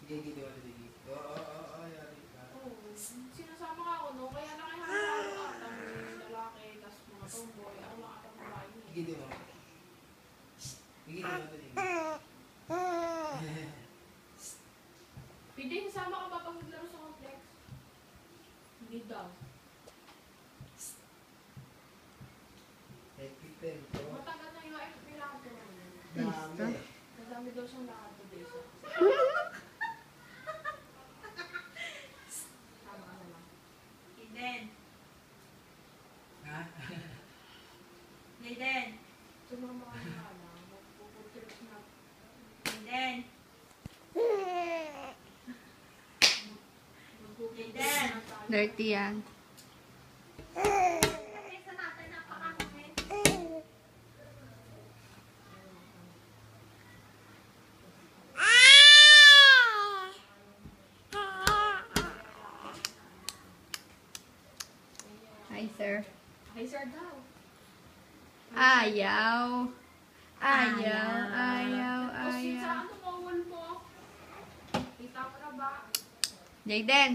Gigi, wala digi. Yari ka. Oo, sinasama ka ako, no? Kaya nakihalo ka. Tapos lalaki, tapos mga tomboy. Ako lang atang babae niya. Gigi, wala. Gigi, wala digi. Pwede, sasama ka ba pag naglaro sa complex? Hindi daw. Epic din to. Matagal na yung FP lang ito. Dami. Madami daw siyang lahat to days. Tama ka na lang. Eden. Ha? Eden. Sumama ka na lang. Magpupuntilos na. Eden. Magpupuntilos na tayo. Dirty yan. Isa natin napakakit. Hi, sir. Hi, sir daw. Ayaw. Ayaw. Ayaw. Tapos yun sa Ayaw. ano mo, wall mo. Kita mo na ba? Jayden.